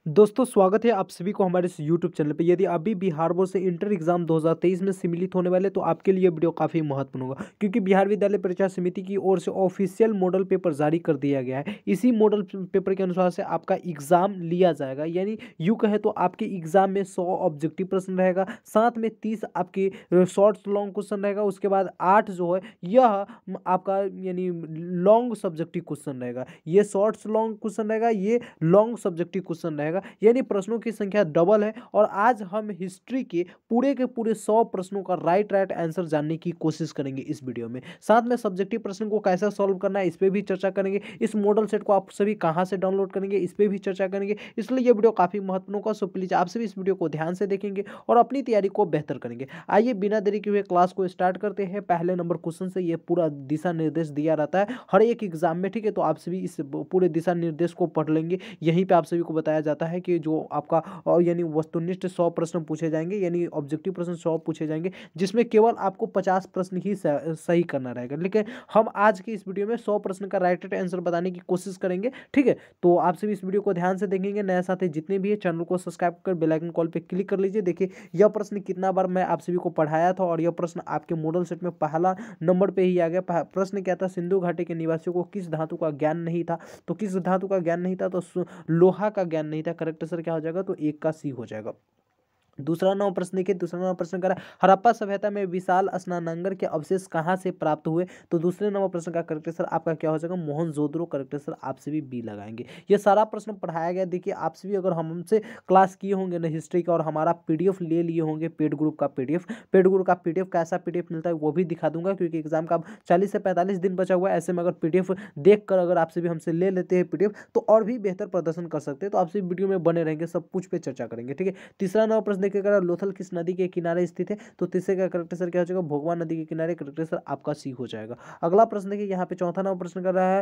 दोस्तों स्वागत है आप सभी को हमारे इस यूट्यूब चैनल पे। यदि अभी बिहार बोर्ड से इंटर एग्जाम 2023 में सम्मिलित होने वाले तो आपके लिए वीडियो काफ़ी महत्वपूर्ण होगा, क्योंकि बिहार विद्यालय परीक्षा समिति की ओर से ऑफिशियल मॉडल पेपर जारी कर दिया गया है। इसी मॉडल पेपर के अनुसार से आपका एग्जाम लिया जाएगा, यानी यूँ कहे तो आपके एग्जाम में 100 ऑब्जेक्टिव प्रश्न रहेगा, साथ में 30 आपके शॉर्ट लॉन्ग क्वेश्चन रहेगा, उसके बाद 8 जो है यह आपका यानी लॉन्ग सब्जेक्टिव क्वेश्चन रहेगा। ये शॉर्ट्स लॉन्ग क्वेश्चन रहेगा, ये लॉन्ग सब्जेक्टिव क्वेश्चन रहेगा, यानी प्रश्नों की संख्या डबल है। और आज हम हिस्ट्री के पूरे 100 प्रश्नों का राइट आंसर जानने की कोशिश करेंगे इस वीडियो में। साथ में सब्जेक्टिव प्रश्न को कैसे सॉल्व करना है इस पे भी चर्चा करेंगे। इस मॉडल सेट को आप सभी कहां से डाउनलोड करेंगे इस पे भी चर्चा करेंगे, इसलिए यह वीडियो काफी महत्वपूर्ण होगा। सो प्लीज आप सभी इस वीडियो को ध्यान से देखेंगे और अपनी तैयारी को बेहतर करेंगे। आइए बिना देरी के हुए क्लास को स्टार्ट करते हैं। पहले नंबर क्वेश्चन से ये पूरा दिशा निर्देश दिया रहता है हर एक एग्जाम में, ठीक है। तो आप सभी इस पूरे दिशा निर्देश को पढ़ लेंगे। यहीं पे आप सभी को बताया जाता है कि जो आपका यानी वस्तुनिष्ठ 100 प्रश्न पूछे जाएंगे, यानी ऑब्जेक्टिव प्रश्न 100 पूछे जाएंगे, जिसमें केवल आपको 50 प्रश्न ही सही करना रहेगा। लेकिन हम आज की इस वीडियो में 100 प्रश्न का राइट आंसर बताने की कोशिश करेंगे, ठीक है। तो आप सभी इस वीडियो को ध्यान से देखेंगे। नए साथी जितने भी है चैनल को सब्सक्राइब कर बेल आइकन कॉल पे क्लिक कर लीजिए। देखिए यह प्रश्न कितना बार मैं आप सभी को पढ़ाया था और यह प्रश्न आपके मॉडल सेट में पहला नंबर पे ही आ गया। प्रश्न क्या था, सिंधु घाटी के निवासियों को किस धातु का ज्ञान नहीं था। तो किस धातु का ज्ञान नहीं था, तो लोहा का ज्ञान नहीं था। करेक्ट आंसर क्या हो जाएगा, तो 1 का सी हो जाएगा। दूसरा नंबर प्रश्न देखिए, दूसरा नंबर प्रश्न करा हड़प्पा सभ्यता में विशाल स्नानागार के अवशेष कहाँ से प्राप्त हुए। तो दूसरे नंबर प्रश्न का करेक्ट आंसर आपका क्या हो जाएगा, मोहनजोदड़ो। करेक्ट आंसर आप सभी बी लगाएंगे। ये सारा प्रश्न पढ़ाया गया। देखिए आप सभी अगर हमसे क्लास किए होंगे ना हिस्ट्री का और हमारा पीडीएफ ले लिए होंगे, पेड ग्रुप का पीडीएफ, पेड ग्रुप का पीडीएफ कैसा पीडीएफ मिलता है वो भी दिखा दूंगा, क्योंकि एग्जाम का 40 से 45 दिन बचा हुआ है। ऐसे में अगर पीडीएफ देख कर अगर आप सभी हमसे ले लेते हैं पीडीएफ तो और भी बेहतर प्रदर्शन कर सकते हैं। तो आप सभी वीडियो में बने रहेंगे, सब कुछ पे चर्चा करेंगे, ठीक है। तीसरा नंबर प्रश्न देखिएगा, लोथल किस नदी के किनारे स्थित है। तो तीसरे का करेक्ट आंसर क्या हो जाएगा, भोगवा नदी के किनारे। करेक्ट आंसर आपका सी हो जाएगा। अगला प्रश्न देखिए, यहाँ पे चौथा नंबर प्रश्न कर रहा है,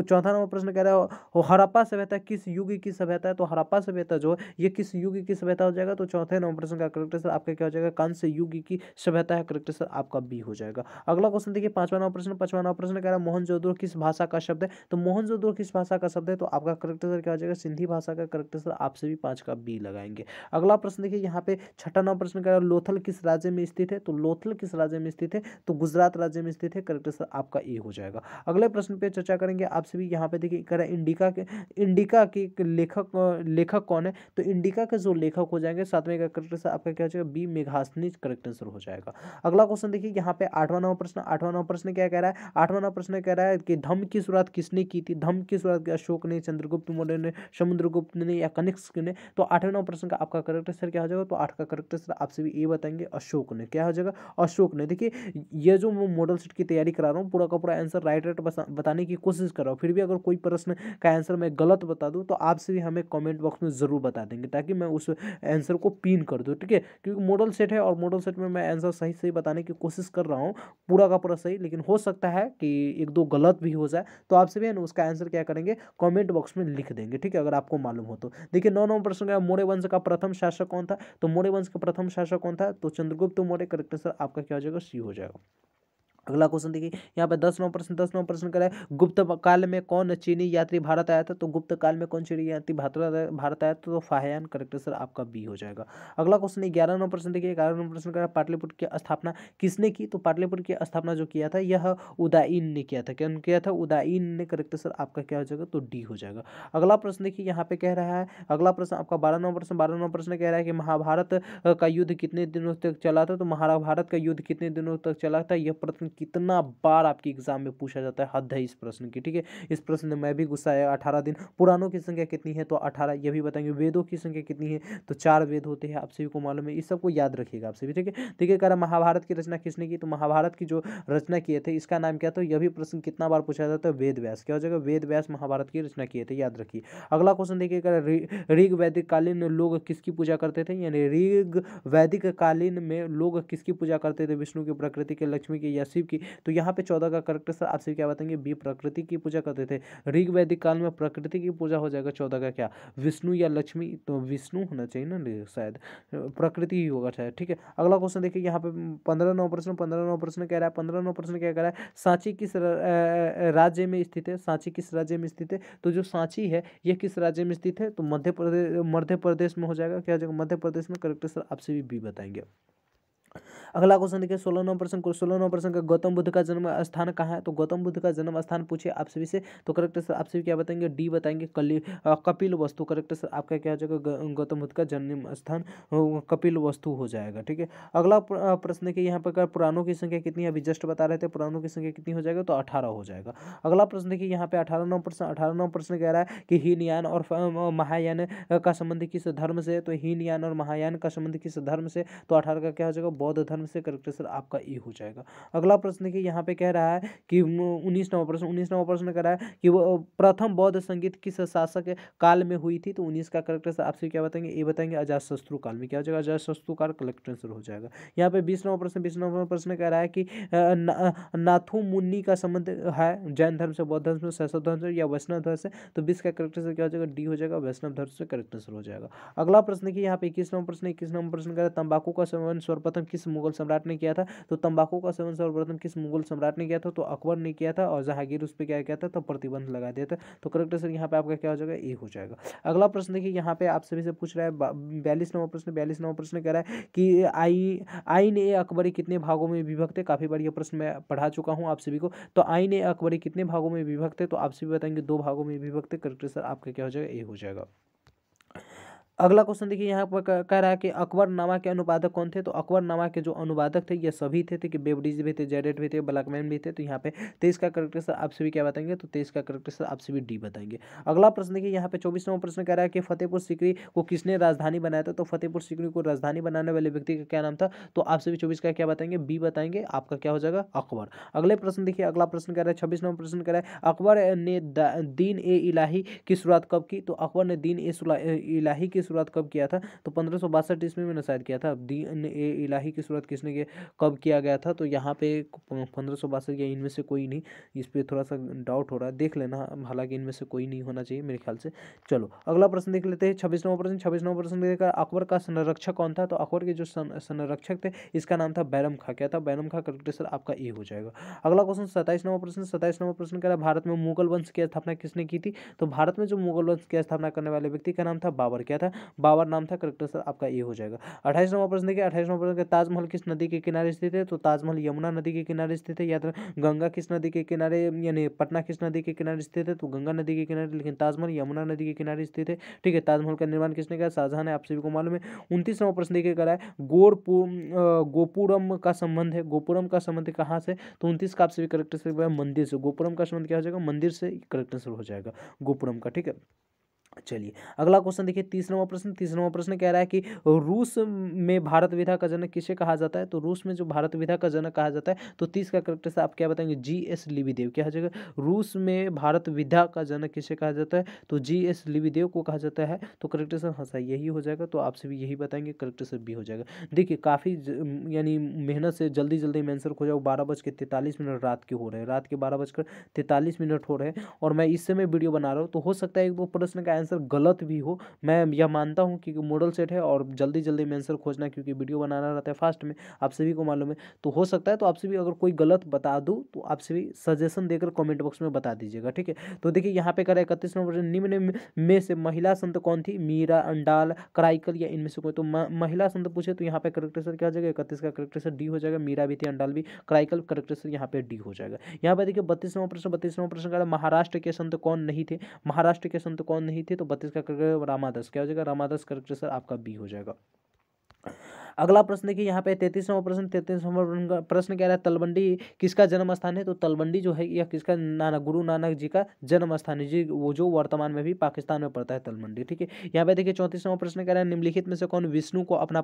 चौथा नंबर प्रश्न कह रहा है हड़प्पा सभ्यता किस युग की सभ्यता है। तो हड़प्पा सभ्यता जो है ये किस युग की सभ्यता हो जाएगा। तो चौथे नंबर प्रश्न का करेक्ट आंसर आपका क्या हो जाएगा, कांस्य युग की सभ्यता है। करेक्ट आंसर आपका बी हो जाएगा। अगला क्वेश्चन देखिए, पांचवा नंबर प्रश्न, पांचवा नंबर प्रश्न कह रहा है मोहनजोदड़ो किस भाषा का शब्द है। तो मोहनजोदड़ो किस भाषा का शब्द है। तो आपका करेक्ट आंसर क्या हो जाएगा, सिंधी भाषा का। करेक्ट आंसर आप सभी 5 का बी लगाएंगे। अगला प्रश्न देखिए, यहाँ पे छठा नंबर प्रश्न कह रहा है लोथल किस राज्य में स्थित है। तो लोथल किस राज्य में स्थित है। तो गुजरात राज्य में स्थित है। करेक्ट आंसर आपका ए हो जाएगा। अगले प्रश्न पे चर्चा करेंगे आप सभी। यहाँ पे देखिए कह रहा है इंडिका के लेखक कौन है। तो इंडिका के जो लेखक हो जाएंगे, सातवें का करेक्ट आंसर आपका क्या हो जाएगा, बी मेघासनी। करेक्ट आंसर हो जाएगा। अगला क्वेश्चन देखिए, यहाँ पे आठवां नंबर प्रश्न, आठवां नंबर प्रश्न क्या कह रहा है, आठवां नंबर प्रश्न कह रहा है कि धम्म की शुरुआत किसने की थी। धम्म की शुरुआत अशोक ने, चंद्रगुप्त मौर्य ने, समुद्रगुप्त ने या कनिष्क ने। तो आठवें नंबर प्रश्न का आपका करेक्ट आंसर क्या हो जाएगा, तो 8 का करेक्ट आंसर आप सभी ए बताएंगे, अशोक ने। क्या हो जाएगा, अशोक ने। देखिए ये जो मैं मॉडल सेट की तैयारी करा रहा हूँ, पूरा का पूरा आंसर राइट बताने की कोशिश कर रहा हूँ। फिर भी अगर कोई प्रश्न का आंसर मैं गलत बता दूँ तो आप सभी हमें कमेंट बॉक्स में जरूर बता देंगे, ताकि मैं उस आंसर को पिन कर दूँ, ठीक है। क्योंकि मॉडल सेट है और मॉडल सेट में मैं आंसर सही सही बताने की कोशिश कर रहा हूँ, पूरा का पूरा सही, लेकिन हो सकता है कि 1-2 गलत भी हो जाए। तो आप सभी है ना उसका आंसर क्या करेंगे, कमेंट बॉक्स में लिख देंगे, ठीक है, अगर आपको मालूम हो तो। देखिए 9 नंबर प्रश्न का मौर्य वंश का प्रथम शासक कौन था। तो मौर्य वंश का प्रथम शासक कौन था। तो चंद्रगुप्त मौर्य। करेक्ट आंसर आपका क्या हो जाएगा, सी हो जाएगा। अगला क्वेश्चन देखिए, यहाँ पे 10 नंबर प्रश्न, 10 नंबर प्रश्न करा है गुप्त काल में कौन चीनी यात्री भारत आया था। तो गुप्त काल में कौन चीनी यात्री भारत आया था। तो फाहियान। करेक्ट आंसर आपका बी हो जाएगा। अगला क्वेश्चन 11 नंबर प्रश्न देखिए, 11 नंबर प्रश्न करा पाटलिपुत्र की स्थापना किसने की। तो पाटलिपुत्र की स्थापना जो किया था यह उदयन ने किया था। क्या किया था, उदयन ने। करेक्ट आंसर आपका क्या हो जाएगा, तो डी हो जाएगा। अगला प्रश्न देखिए, यहाँ पे कह रहा है, अगला प्रश्न आपका 12 नंबर प्रश्न, 12 नंबर प्रश्न कह रहा है कि महाभारत का युद्ध कितने दिनों तक चला था। तो महाभारत का युद्ध कितने दिनों तक चला था। यह प्रश्न कितना बार आपके एग्जाम में पूछा जाता है, हद है इस प्रश्न की, ठीक है। इस प्रश्न में मैं भी गुस्सा आया। 18 दिन। पुराणों की संख्या कितनी है। तो 18 ये भी बताएंगे। वेदों की संख्या कितनी है। तो 4 वेद होते हैं, आप सभी को मालूम है। इस सबको याद रखिएगा आप सभी, ठीक है। देखिए कह रहा महाभारत की रचना किसने की। तो महाभारत की जो रचना किए थे इसका नाम क्या था। यह भी प्रश्न कितना बार पूछा जाता है, वेद व्यास। क्या हो जाएगा, वेद व्यास महाभारत की रचना किए थे, याद रखिए। अगला क्वेश्चन देखिए, ऋग वैदिक कालीन लोग किसकी पूजा करते थे। यानी ऋग वैदिक कालीन में लोग किसकी पूजा करते थे। विष्णु की, प्रकृति के, लक्ष्मी की या शिव की, तो यहाँ पे 14 का करेक्ट सर आपसे क्या बताएंगे बी, प्रकृति की पूजा करते थे। ऋग वैदिक काल में प्रकृति की पूजा हो जाएगा 14 का क्या, विष्णु या लक्ष्मी, तो विष्णु होना चाहिए ना, शायद प्रकृति ही होगा शायद। ठीक है, अगला क्वेश्चन देखिए यहाँ पे 15 9 प्रश्न कह रहा है, 15 9 प्रश्न क्या कह रहा है, सांची किस राज्य में स्थित है, सांची किस राज्य में स्थित है, तो जो सांची है ये किस राज्य में स्थित है, तो मध्य प्रदेश में हो जाएगा, क्या हो जाएगा मध्य प्रदेश में, करेक्ट सर आपसे भी बी बताएंगे। अगला क्वेश्चन देखिए 16 9 प्रश्न का गौतम बुद्ध का जन्म स्थान कहाँ है, तो गौतम बुद्ध का जन्म स्थान पूछे आप सभी से, तो करेक्ट सर आप सभी क्या बताएंगे, डी बताएंगे, कपिल वस्तु, करेक्ट सर आपका क्या हो जाएगा, गौतम बुद्ध का जन्म स्थान कपिल वस्तु हो जाएगा। ठीक है, अगला प्रश्न देखिए यहाँ पर पुराणों की संख्या कितनी है, अभी जस्ट बता रहे थे पुराणों की संख्या कितनी हो जाएगा, तो 18 हो जाएगा। अगला प्रश्न देखिए यहाँ पे 18 9 प्रश्न कह रहा है कि हीनयान और महायान का संबंध किस धर्म से, तो हीनयान और महायान का संबंध किस धर्म से, तो 18 का क्या हो जाएगा, बौद्ध धर्म से, करेक्ट सर आपका ए हो जाएगा। अगला प्रश्न देखिए यहाँ पे कह रहा है कि 19 नंबर प्रश्न कह रहा है कि वो प्रथम बौद्ध संगीत किस शासक काल में हुई थी, तो 19 का करेक्ट सर आपसे क्या बताएंगे, ए बताएंगे, अजातशत्रु काल में, क्या हो जाएगा, अजातशत्रु काल, करेक्ट आंसर हो जाएगा। यहाँ पे 20 नंबर प्रश्न कह रहा है कि नाथु मुनि का संबंध है जैन धर्म से, बौद्ध धर्म से, शैव धर्म से या वैष्णव धर्म से, तो 20 का करेक्ट आंसर क्या हो जाएगा, डी हो जाएगा, वैष्णव धर्म से, करेक्ट आंसर हो जाएगा। अगला प्रश्न देखिए यहाँ पे 21 नंबर प्रश्न कह रहा है तंबाकू का सेवन सर्वप्रथम किस मुगल सम्राट ने किया था, तो तंबाकू का सेवन सर्वप्रथम किस मुगल सम्राट ने किया था, तो अकबर ने किया था, और जहांगीर उस पर क्या किया था, तो प्रतिबंध लगा दिया था, तो करेक्ट आंसर यहाँ पे आपका क्या हो जाएगा, ए हो जाएगा। अगला प्रश्न देखिए यहाँ पे आप सभी से पूछ रहा है 42 नंबर प्रश्न कह रहा है कि आईन ए अकबरी कितने भागों में विभक्त है, काफी बार ये प्रश्न मैं पढ़ा चुका हूँ आप सभी को, तो आईन ए अकबरी कितने भागों में विभक्त है, तो आप सभी बताएंगे 2 भागों में विभक्त है, करेक्ट आंसर आपका क्या हो जाएगा, ए हो जाएगा। अगला क्वेश्चन देखिए यहाँ पर कह रहा है कि अकबरनामा के अनुवादक कौन थे, तो अकबरनामा के जो अनुवादक थे ये सभी थे कि बेवरीज भी थे, जेडेट भी थे, ब्लैकमैन भी थे, तो यहाँ पे 23 का करेक्ट आंसर आप सभी क्या बताएंगे, तो 23 का करेक्ट आंसर आप सभी डी बताएंगे। अगला प्रश्न देखिए यहाँ पे 24 नंबर प्रश्न कह रहा है कि फतेहपुर सीकरी को किसने राजधानी बनाया था, तो फतेहपुर सीकरी को राजधानी बनाने वाले व्यक्ति का क्या नाम था, तो आप सभी 24 का क्या बताएंगे, बी बताएंगे, आपका क्या हो जाएगा, अकबर। अगले प्रश्न देखिए अगला प्रश्न कह रहा है 26 नंबर प्रश्न कह रहा है अकबर ने दीन ए इलाही की शुरुआत कब की, तो अकबर ने दीन ए इलाही की शुरुआत कब किया था, तो 1562 ईस्वी में शायद किया था। दीन ए इलाही की शुरुआत किसने किया, कब किया गया था, तो यहाँ पे 1562 या इनमें से कोई नहीं, इस पे थोड़ा सा डाउट हो रहा है, देख लेना, हालांकि इनमें से कोई नहीं होना चाहिए मेरे ख्याल से। चलो अगला प्रश्न देख लेते हैं 26 नंबर प्रश्न देखकर अकबर का संरक्षक कौन था, तो अकबर के जो संरक्षक थे इसका नाम था बैरम खां, क्या था, बैरम खां, करेक्ट आंसर आपका ए हो जाएगा। अगला क्वेश्चन 27 नंबर प्रश्न कह रहा है भारत में मुगल वंश की स्थापना किसने की थी, तो भारत में जो मुगल वंश की स्थापना करने वाले व्यक्ति का नाम था बाबर, क्या था, बाबर नाम था, करेक्ट आंसर आपका ए हो जाएगा। 28 नंबर प्रश्न देखिए 28 नंबर प्रश्न ताजमहल किस नदी के किनारे स्थित है, तो ताजमहल यमुना नदी के किनारे स्थित है, या तो गंगा किस नदी के किनारे, यानी पटना किस नदी के किनारे स्थित है, तो गंगा नदी के किनारे, लेकिन ताजमहल यमुना नदी के किनारे स्थित है। ठीक है, ताजमहल का निर्माण किसने किया, शाहजहां ने, आप सभी को मालूम है। 29 नंबर प्रश्न देखिए करा है गोपुरम का संबंध है, गोपुरम का संबंध कहाँ से, तो 29 का आप सभी करेक्ट आंसर मंदिर से, गोपुरम का संबंध क्या हो जाएगा, मंदिर से, करेक्ट आंसर हो जाएगा गोपुरम का। ठीक है, चलिए अगला क्वेश्चन देखिए 30 नंबर प्रश्न कह रहा है कि रूस में भारत विधा का जनक किसे कहा जाता है, तो रूस में जो भारत विधा का जनक कहा जाता है, तो 30 का करेक्ट आंसर आप क्या बताएंगे, जी.एस. लिविदेव, क्या हो जाएगा, रूस में भारत विधा का जनक किसे कहा जाता है, तो जी.एस. लिविदेव को कहा जाता है, तो करेक्ट आंसर हाँ सही यही हो जाएगा, तो आपसे भी यही बताएंगे, करेक्ट आंसर बी हो जाएगा। देखिए काफ़ी यानी मेहनत से जल्दी जल्दी में आंसर हो जाओ, 12:43 रात के हो रहे हैं, रात के 12:43 हो रहे हैं, और मैं इस समय वीडियो बना रहा हूँ, तो हो सकता है एक दो प्रश्न का आंसर गलत भी हो, मैं यह मानता हूं कि मॉडल सेट है और जल्दी जल्दी में आंसर खोजना, क्योंकि वीडियो बनाना रहता है फास्ट में, आप सभी को मालूम है, तो हो सकता है तो आपसे भी अगर कोई गलत बता दूं तो आपसे भी सजेशन देकर कमेंट बॉक्स में बता दीजिएगा। ठीक है, तो देखिए यहाँ पे करें 31 नंबर निम्न में से महिला संत कौन थी, मीरा, अंडाल, कराइकल या इनमें से कोई, तो महिला संत पूछे तो यहाँ पे करेक्ट आंसर क्या हो जाएगा, 31 का करेक्ट आंसर डी हो जाएगा, मीरा भी थी, अंडाल भी, कराइकल, करेक्ट आंसर यहाँ पे डी हो जाएगा। यहाँ पे देखिए 32 नंबर प्रश्न का महाराष्ट्र के संत कौन नहीं थे, महाराष्ट्र के संत कौन नहीं थे, तो 32 का रामादास, क्या हो जाएगा, रामादास, करेक्ट आंसर आपका बी हो जाएगा। अगला प्रश्न देखिए यहाँ पे 33 नंबर प्रश्न कह रहा है तलवंडी किसका जन्म स्थान है, तो तलवंडी जो है यह किसका, गुरु नानक जी का जन्म स्थान है जी, वो जो वर्तमान में भी पाकिस्तान में पड़ता है तलवंडी। ठीक है, यहाँ पे देखिए 34 नंबर प्रश्न कह रहा है निम्नलिखित में से कौन विष्णु को अपना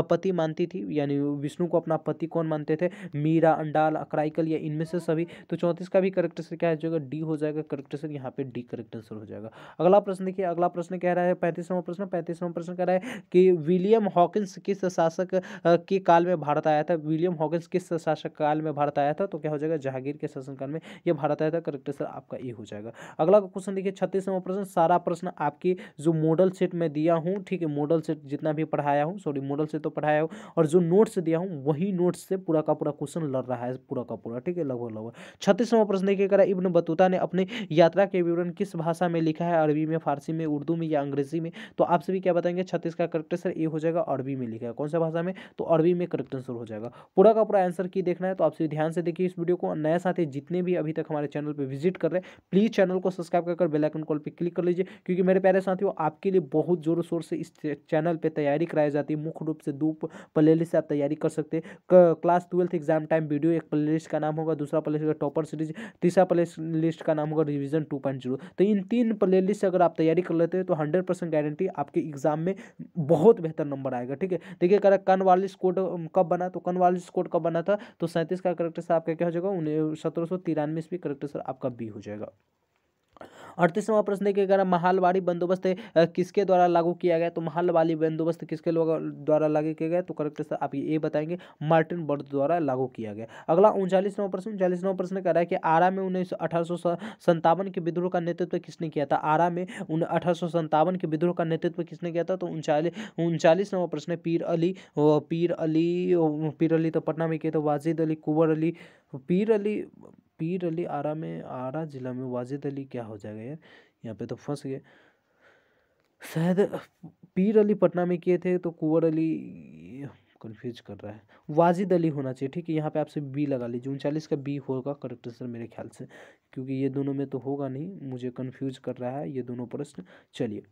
पति मानती थी, यानी विष्णु को अपना पति कौन मानते थे, मीरा, अंडाल, अकराइकल या इनमें से सभी, तो 34 का भी करेक्ट आंसर क्या हो जाएगा, डी हो जाएगा, करेक्ट आंसर यहाँ पे डी करेक्ट आंसर हो जाएगा। अगला प्रश्न देखिए अगला प्रश्न कह रहा है 35 नंबर प्रश्न कह रहा है कि विलियम हॉकिंस किस शासक के काल में भारत आया था? विलियम हॉकिंस किस शासक काल में भारत आया था? तो क्या हो जाएगा, जहांगीर के शासनकाल में ये भारत आया था। करेक्ट आंसर आपका ए हो जाएगा। अगला क्वेश्चन देखिए 36वां प्रश्न। सारा प्रश्न आपकी जो मॉडल सेट में दिया हूँ, ठीक है, मॉडल सेट जितना भी पढ़ाया हूँ, सॉरी मॉडल सेट तो पढ़ाया हूँ, और जो नोट्स दिया हूँ वही नोट्स से पूरा का पूरा क्वेश्चन लड़ रहा है, पूरा का पूरा, ठीक है, लगभग। 36वां प्रश्न देखिए करा, इब्न बतूता ने अपनी यात्रा के विवरण किस भाषा में लिखा है? अरबी में, फारसी में, उर्दू में या अंग्रेजी में? तो आप सभी क्या बताएंगे? 36 का करेक्ट आंसर ए हो जाएगा, अरबी में लिखा है। कौन सा भाषा में? तो अरबी में करेक्ट आंसर हो जाएगा। पूरा का पूरा आंसर की देखना है तो आप सभी ध्यान से देखिए इस वीडियो को। नए साथी जितने भी अभी तक हमारे चैनल पर विजिट कर रहे हैं, प्लीज चैनल को सब्सक्राइब कर बेल आइकन कॉल पे क्लिक कर लीजिए, क्योंकि मेरे प्यारे साथियों आपके लिए बहुत जोरों शोर से इस चैनल पे तैयारी कराई जाती है। मुख्य रूप से 2 प्लेलिस्ट से आप तैयारी कर सकते हैं। क्लास 12 एग्जाम टाइम वीडियो एक प्लेलिस्ट का नाम होगा, दूसरा प्लेलिस्ट का टॉपर सीरीज, तीसरा प्लेलिस्ट का नाम होगा रिवीजन 2.0। तो इन 3 प्लेलिस्ट से अगर आप तैयारी कर लेते हैं तो 100% गारंटी आपके एग्जाम में बहुत बेहतर नंबर आएगा, ठीक है। देखिए कॉर्नवालिस कोड कब बना? तो कॉर्नवालिस कोड कब बना था? तो 37 का करेक्ट आंसर आपका क्या हो जाएगा? 1793 ईस्वी। करेक्ट आंसर आपका बी हो जाएगा। 38वां प्रश्न देखिए अगर महलवाड़ी बंदोबस्त किसके द्वारा लागू किया गया? तो महलवाड़ी बंदोबस्त किसके द्वारा लागू किया गया? तो करेक्ट आंसर आप ये बताएंगे, मार्टिन बर्थ द्वारा लागू किया गया। अगला 39वां प्रश्न कह रहा है कि आरा में 1857 के विद्रोह का नेतृत्व किसने किया था? आरा में 1857 के विद्रोह का नेतृत्व किसने किया था? तो 39वां प्रश्न पीर अली तो पटना में किया था, वाजिद अली, कुंवर अली, पीर अली आरा में, आरा जिला में, वाजिद अली क्या हो जाएगा यार, यहाँ पे तो फंस गए। शायद पीर अली पटना में किए थे, तो कुंवर अली कंफ्यूज कर रहा है, वाजिद अली होना चाहिए, ठीक है। यहाँ पे आपसे बी लगा लीजिए, 39 का बी होगा करेक्ट आंसर मेरे ख्याल से, क्योंकि ये दोनों में तो होगा नहीं, मुझे कंफ्यूज कर रहा है ये दोनों प्रश्न। चलिए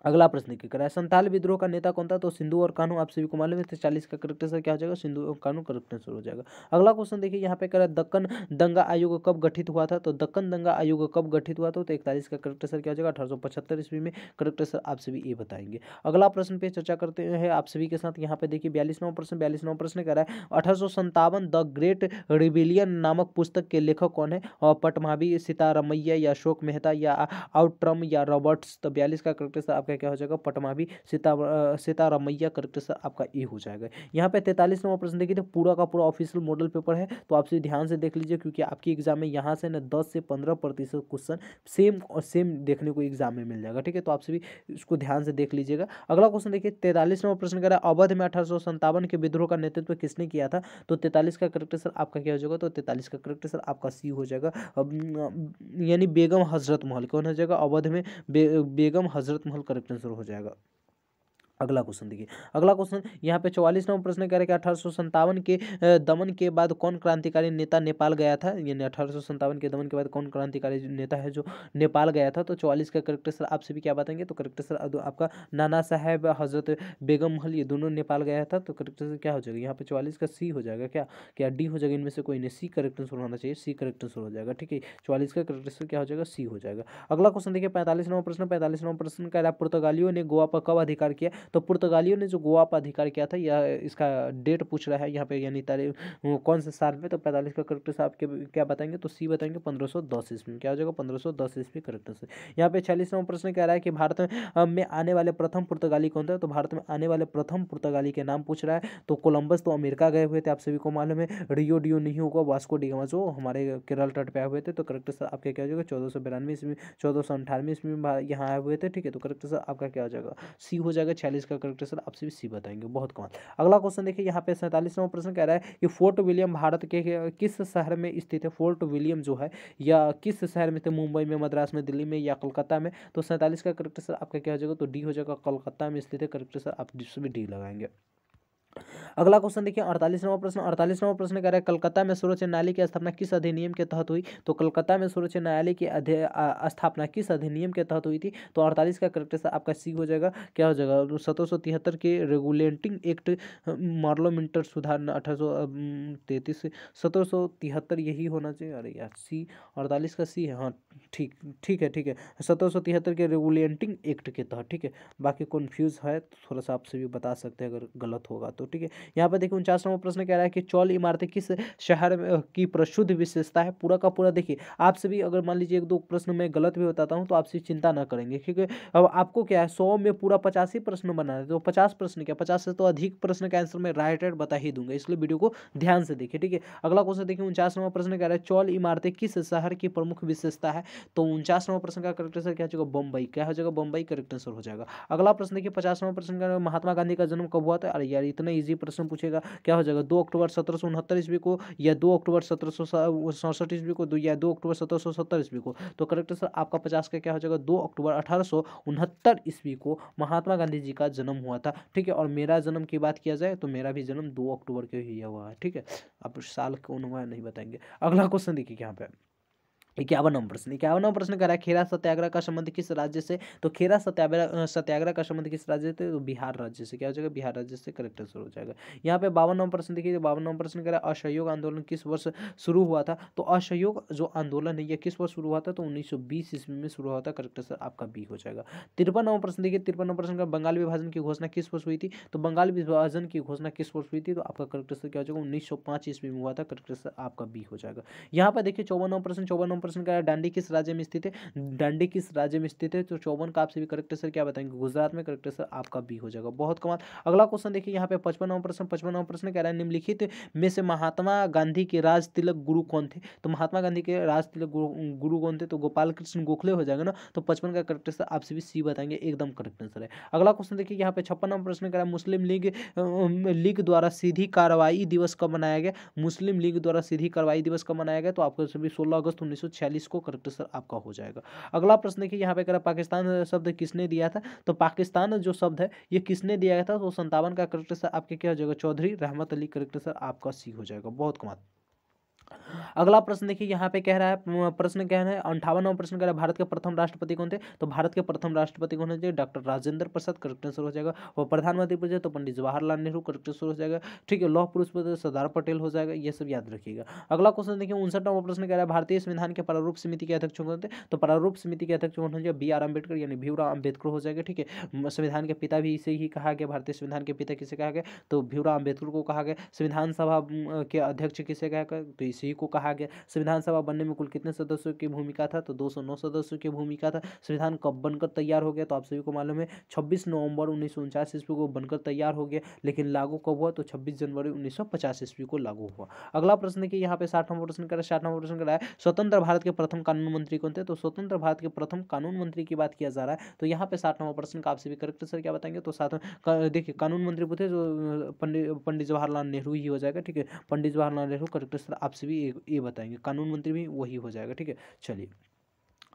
अगला प्रश्न क्या कर रहा है, संथाल विद्रोह का नेता कौन था? तो सिंधु और कान्हू, आप सभी को मालूम है। 40 का करेक्ट आंसर क्या हो जाएगा? सिंधु और कान्हू करेक्ट आंसर हो जाएगा। अगला क्वेश्चन देखिए यहाँ पे कर रहा है दक्कन दंगा आयोग कब गठित हुआ था? तो दक्कन दंगा आयोग कब गठित हुआ था? तो 41 का करेक्ट आंसर क्या हो जाएगा? 1875 ईस्वी में। करेक्ट आंसर आप सभी ये बताएंगे। अगला प्रश्न पे चर्चा करते हैं आप सभी के साथ। यहाँ पे देखिए 42वां प्रश्न कह रहा है 1857 द ग्रेट रिबिलियन नामक पुस्तक के लेखक कौन है? और पटमावी, सीतारमैया या अशोक मेहता या आउटरम या रॉबर्ट्स? तो 42 का करेक्ट आंसर आपका क्या हो जाएगा? पटमावी, सीतारमैया। करेक्ट आंसर आपका ए हो जाएगा। यहाँ पे 43वां प्रश्न देखिए तो पूरा का पूरा ऑफिशियल मॉडल पेपर है, तो आप ध्यान से देख लीजिए, क्योंकि आपकी एग्जाम में यहाँ से ना 10 से 15% क्वेश्चन सेम देखने को एग्जाम में मिल जाएगा, ठीक है। तो आप सभी इसको ध्यान से देख लीजिएगा। अगला क्वेश्चन देखिए 43वां प्रश्न कह रहा है अवध में 1857 के विद्रोह का नेतृत्व किसने किया था? तो 43 का करेक्ट आंसर आपका क्या हो जाएगा? तो 43 का करेक्ट आंसर आपका सी हो जाएगा। यानी बेगम हजरत महल। कौन हो जाएगा? अवध में बेगम हजरत महल करेक्ट आंसर हो जाएगा। अगला क्वेश्चन देखिए, अगला क्वेश्चन यहाँ पे 44वां प्रश्न कह रहा है कि 1857 के दमन के बाद कौन क्रांतिकारी नेता नेपाल गया था? यानी 1857 के दमन के बाद कौन क्रांतिकारी नेता है जो नेपाल गया था? तो 44 का करेक्ट आंसर आप सभी क्या बताएंगे? तो करेक्ट आंसर आपका नाना साहेब हजरत बेगम महल, ये दोनों नेपाल गया था। तो करेक्ट आंसर क्या हो जाएगा? यहाँ पे 44 का सी हो जाएगा। क्या क्या डी हो जाएगा? इनमें से कोई नहीं, सी करेक्ट आंसर होना चाहिए, सी करेक्ट आंसर हो जाएगा, ठीक है। 44 का करेक्ट आंसर क्या हो जाएगा? सी हो जाएगा। अगला क्वेश्चन देखिए 45वां प्रश्न कह रहा है पुर्तगालियों ने गोवा पर कब अधिकार किया? तो पुर्तगालियों ने जो गोवा पर अधिकार किया था, यह इसका डेट पूछ रहा है यहाँ पे, यानी तारीख कौन से साल में? तो 45 का करेक्ट आंसर आप क्या बताएंगे? तो सी बताएंगे, 1510 ईस्वी में। क्या हो जाएगा? 1510 ईस्वी करेक्ट आंसर। यहाँ पे 46वां प्रश्न कह रहा है कि भारत में आने वाले प्रथम पुर्तगाली कौन था? तो भारत में आने वाले प्रथम पुर्तगाली के नाम पूछ रहा है। तो कोलंबस तो अमेरिका गए हुए थे, आप सभी को मालूम है। रियो डियो नहीं होगा, वास्को डी गामा जो हमारे केरल तट पे आए हुए थे। तो करेक्ट आंसर आपका क्या हो जाएगा? 1492 ईस्वी, 1498 ईस्वी में यहाँ आए हुए थे, ठीक है। तो करेक्ट आंसर आपका क्या हो जाएगा? सी हो जाएगा। 46 का करेक्ट आंसर आप सभी सी बताएंगे, बहुत कमाल। अगला क्वेश्चन देखिए यहाँ पे 47वां प्रश्न कह रहा है कि फोर्ट विलियम भारत के किस शहर में स्थित है? फोर्ट विलियम जो है या किस शहर में थे? मुंबई में, मद्रास में, दिल्ली में या कोलकाता में? तो 47 का करेक्ट आंसर आपका क्या हो जाएगा? तो डी हो जाएगा, कोलकाता में स्थित है। करेक्ट आंसर आप जिसमें डी लगाएंगे। अगला क्वेश्चन देखिए 48वां प्रश्न कह रहा है कलकत्ता में सर्वोच्च न्यायालय की स्थापना किस अधिनियम के तहत हुई? तो कलकत्ता में सर्वोच्च न्यायालय की स्थापना किस अधिनियम के तहत हुई थी? तो 48 का करेक्ट आंसर आपका सी हो जाएगा। क्या हो जाएगा? 1773 के रेगुलेटिंग एक्ट पार्लियामेंट सुधार 1833, 1773 यही होना चाहिए। अरे यार सी, 48 का सी है, हाँ ठीक ठीक है 1773 के रेगुलेटिंग एक्ट के तहत, ठीक है। बाकी कन्फ्यूज है तो थोड़ा सा आपसे भी बता सकते हैं अगर गलत होगा तो ठीक है। यहाँ पर देखिए 49वां प्रश्न कह रहा है कि चौल इमारतें किस शहर की प्रसिद्ध विशेषता है। पूरा का पूरा देखिए आपसे भी अगर मान लीजिए 1-2 प्रश्न मैं गलत भी बताता हूँ तो आपसे चिंता ना करेंगे, क्योंकि अब आपको क्या है 100 में पूरा 50 ही प्रश्न बनाना है, तो 50 प्रश्न क्या 50 से तो अधिक प्रश्न का आंसर मैं राइट बता ही दूंगा, इसलिए वीडियो को ध्यान से देखिए। ठीक है, अगला क्वेश्चन देखिए 49वां प्रश्न कह रहा है चौल इमारतें किस शहर की प्रमुख विशेषता है। तो 49वां प्रश्न का करेक्ट आंसर क्या हो जाएगा, बम्बई। क्या हो जाएगा, बम्बई करेक्ट आंसर हो जाएगा। अगला प्रश्न देखिए 50वां प्रश्न का महात्मा गांधी का जन्म कब हुआ था। अरे यार इतना इजी प्रश्न पूछेगा, क्या हो जाएगा 2 अक्टूबर 1769 ईस्वी को, या 2 अक्टूबर 1767 ईस्वी को, या 2 अक्टूबर 1770 ईस्वी को। तो करेक्ट आंसर आपका 50 का क्या हो जाएगा, 2 अक्टूबर 1869 ईस्वी को महात्मा गांधी जी का जन्म हुआ था। ठीक है, और मेरा जन्म की बात किया जाए तो मेरा भी जन्म 2 अक्टूबर के ही हुआ है। ठीक है, अब साल कौन हुआ है नहीं बताएंगे। अगला क्वेश्चन देखिए यहाँ पे 51वां प्रश्न कह रहा है खेरा सत्याग्रह का संबंध किस राज्य से। तो खेरा सत्याग्रह का संबंध किस राज्य से, तो बिहार राज्य से। क्या हो जाएगा, बिहार राज्य से करेक्ट आंसर हो जाएगा। यहाँ पे 52वां प्रश्न देखिए, 52वां प्रश्न कह रहा है असहयोग आंदोलन किस वर्ष शुरू हुआ था। तो असहयोग जो आंदोलन है ये किस वर्ष शुरू हुआ था, तो 1920 ईस्वी में शुरू हुआ था। करेक्ट आंसर आपका बी हो जाएगा। 53वां प्रश्न देखिए, 53वां प्रश्न का बंगाल विभाजन की घोषणा किस वर्ष हुई थी। तो बंगाल विभाजन की घोषणा किस वर्ष हुई थी, तो आपका करेक्ट आंसर क्या हो जाएगा, 1905 ईस्वी में हुआ था। करेक्ट आंसर आपका बी हो जाएगा। यहाँ पर देखिए 54वां प्रश्न का डांडी किस राज्य में स्थित है। डांडी किस राज्य में स्थित है, तो 54 का आपसे भी करेक्ट आंसर क्या बताएंगे, गुजरात में। करेक्ट आंसर आपका बी हो जाएगा। बहुत कमाल। अगला क्वेश्चन देखिए यहाँ पे 55वां प्रश्न कह रहा है निम्नलिखित में से महात्मा गांधी के राज तिलक गुरु कौन थे। तो महात्मा गांधी के राज तिलक गुरु कौन थे, तो गोपाल कृष्ण गोखले हो जाएगा ना। तो 55 का करेक्ट आंसर आपसे भी सी बताएंगे, एकदम करेक्ट आंसर है। अगला क्वेश्चन देखिए यहाँ पे 56वां प्रश्न कह रहा है मुस्लिम लीग द्वारा सीधी कार्रवाई दिवस कब मनाया गया। मुस्लिम लीग द्वारा सीधी कार्रवाई दिवस कब मनाया गया, तो आपको सभी 16 अगस्त 1946 को करेक्ट आंसर आपका हो जाएगा। अगला प्रश्न देखिए यहाँ पे कह रहा पाकिस्तान शब्द किसने दिया था। तो पाकिस्तान जो शब्द है ये किसने दिया गया था, तो 57 का करेक्ट आंसर आपके क्या हो जाएगा, चौधरी रहमत अली। करेक्ट आंसर आपका सी हो जाएगा। बहुत कमाल। अगला प्रश्न देखिए यहाँ पे कह रहा है प्रश्न कह रहा है 58वां प्रश्न कह रहा है भारत के प्रथम राष्ट्रपति कौन थे। तो भारत के प्रथम राष्ट्रपति कौन थे, doctor Rajendra Prasad. Correct answer हो जाएगा। और प्रधानमंत्री पूछे तो पंडित जवाहरलाल नेहरू। करेक्ट आंसर हो जाएगा। ठीक है, लौह पुरुष पूछे सरदार पटेल हो जाएगा। ये सब याद रखिएगा। अगला क्वेश्चन देखिए 59वां प्रश्न कह रहा है भारतीय संविधान के प्रारूप समिति के अध्यक्ष कौन थे। तो प्रारूप समिति के अध्यक्ष कौन हो, बी आर अम्बेडकर यानी भीमराव अम्बेडकर हो जाएगा। ठीक है, संविधान के पिता भी इसे ही कहा गया। भारतीय संविधान के पिता किसे कहा गया, तो भीमराव अम्बेडकर को कहा गया। संविधान सभा के अध्यक्ष किसे कहा गया, तो इसी को कहा गया। संविधान सभा बनने में कुल कितने सदस्यों की भूमिका था, तो 209 सदस्यों की भूमिका था। संविधान कब बनकर तैयार हो गया, तो आप सभी को मालूम है 26 नवंबर 1949 ईस्वी को बनकर तैयार हो गया, लेकिन लागू कब हुआ, तो 26 जनवरी 1950 ईस्वी को लागू हुआ। अगला प्रश्न देखिए यहाँ पे 60वां प्रश्न कर 60वां प्रश्न कर रहा है स्वतंत्र भारत के प्रथम कानून मंत्री कौन थे। तो स्वतंत्र भारत के प्रथम कानून मंत्री की बात किया जा रहा है। तो यहाँ पे 60वां प्रश्न का आपसे भी करेक्ट आंसर क्या बताएंगे, तो देखिए कानून मंत्री पूछे जो पंडित जवाहरलाल नेहरू ही हो जाएगा। ठीक है, पंडित जवाहरलाल नेहरू। करेक्ट आंसर आपसे भी ये बताएंगे, कानून मंत्री भी वही हो जाएगा। ठीक है, चलिए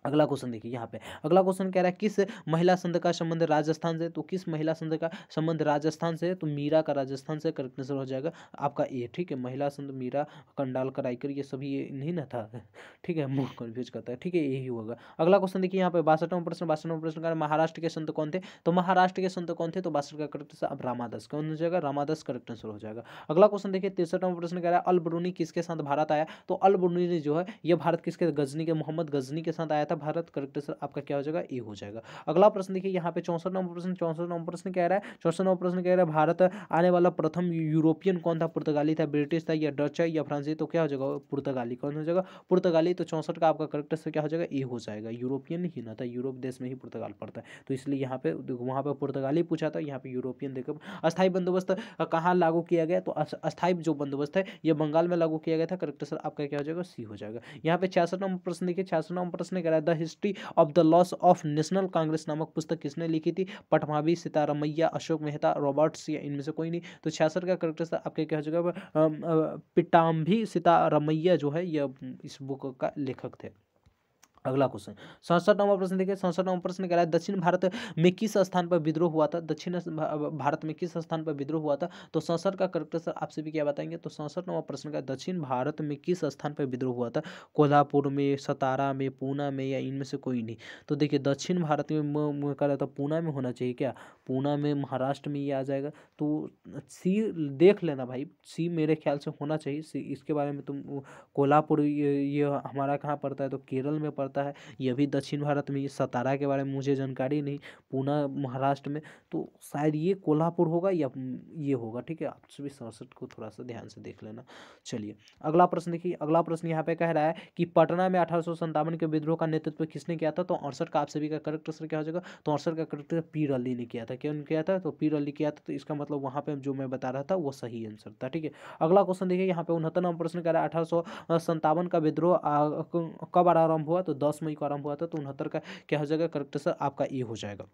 अगला क्वेश्चन देखिए यहाँ पे। अगला क्वेश्चन कह रहा है किस महिला संघ का संबंध राजस्थान से। तो किस महिला संघ का संबंध राजस्थान से, तो मीरा का राजस्थान से। करेक्ट आंसर हो जाएगा आपका ए। ठीक है, महिला संघ मीरा कंडालकर आइकर ये सभी ये नहीं ना था। ठीक है, मुंह कन्फ्यूज करता है। ठीक है, यही होगा। अगला क्वेश्चन देखिए यहाँ पे 62वां प्रश्न का महाराष्ट्र के संत कौन थे। तो महाराष्ट्र के संत कौन थे, तो 62 का करेक्ट आंसर अब रामादास। कौन हो जाएगा, रामादास। करेक्ट आंसर हो जाएगा। अगला क्वेश्चन देखिए 63वां प्रश्न कह रहा है अल बरूनी किसके साथ भारत आया। तो अल बरूनी जो है ये भारत किसके, गजनी के मोहम्मद गजनी के साथ आया था भारत। करेक्ट आंसर आपका क्या हो जाएगा, ए हो जाएगा। अगला प्रश्न देखिए यहाँ पे 64वां प्रश्न कह रहा है 64वां प्रश्न कह रहा है भारत आने वाला प्रथम यूरोपियन कौन था। पुर्तगाली था, ब्रिटिश था, या डच है, या फ्रांसीसी। तो क्या हो जाएगा, पुर्तगाली। कौन हो जाएगा, पुर्तगाली। तो 64 का आपका करेक्ट आंसर क्या हो जाएगा, ए हो जाएगा। यूरोपियन ही ना था, यूरोप देश में ही पुर्तगाल पड़ता है, तो इसलिए यहाँ पे वहाँ पे पुर्तगाली पूछा था, यहाँ पे यूरोपियन देखो। अस्थायी बंदोबस्त कहाँ लागू किया गया, तो अस्थायी जो बंदोबस्त है ये बंगाल में लागू किया गया था। करेक्ट आंसर आपका क्या हो जाएगा, सी हो जाएगा। यहाँ पे 66वां प्रश्न देखिए 66वां प्रश्न कह रहा है the history of the loss of national Congress नामक पुस्तक किसने लिखी थी। पटवावी, सीतारामैया, अशोक मेहता, रॉबर्ट्स, या इनमें से कोई नहीं। तो 66 का करेक्ट आंसर आपके क्या हो जाएगा, पिटाम्भी सीतारामैया जो है यह इस बुक का लेखक थे। अगला क्वेश्चन 67वां प्रश्न देखिए 67वां प्रश्न कह रहा है दक्षिण भारत में किस स्थान पर विद्रोह हुआ था। दक्षिण भारत में किस स्थान पर विद्रोह हुआ था। तो 67 का करेक्ट आंसर आपसे भी क्या बताएंगे, तो 67वां प्रश्न का दक्षिण भारत में किस स्थान पर विद्रोह हुआ था। कोल्हापुर में, सतारा में, पूना में, या इनमें से कोई नहीं। तो देखिए दक्षिण भारत में कह रहा था पूना में होना चाहिए क्या, पूना में, महाराष्ट्र में ये आ जाएगा। तो सी देख लेना भाई, सी मेरे ख्याल से होना चाहिए। सी इसके बारे में तुम कोल्हापुर ये हमारा कहाँ पड़ता है, तो केरल में पड़ता पता है, ये भी दक्षिण भारत में। सतारा के बारे में मुझे जानकारी नहीं, पूना महाराष्ट्र में, तो शायद ये कोल्हापुर होगा या ये होगा। ठीक है, आप सभी 67 को थोड़ा सा ध्यान से देख लेना। चलिए अगला प्रश्न देखिए, अगला प्रश्न यहाँ पे कह रहा है कि पटना में 1857 के विद्रोह का नेतृत्व किसने किया था? तो 68 का आप सभी का करेक्ट आंसर क्या हो जाएगा? तो 68 का करेक्ट आंसर पीर अली ने किया था। क्यों किया था? तो पीर अली किया था, तो इसका मतलब वहाँ पे जो मैं बता रहा था वो सही आंसर था। ठीक है, अगला क्वेश्चन देखिए, यहाँ पे 69 नंबर प्रश्न कह रहा है 1857 का विद्रोह कब आरंभ हुआ? तो 10 मई को आरंभ हुआ था। तो 69 का क्या हो जाएगा? करेक्ट आंसर आपका ए हो जाएगा।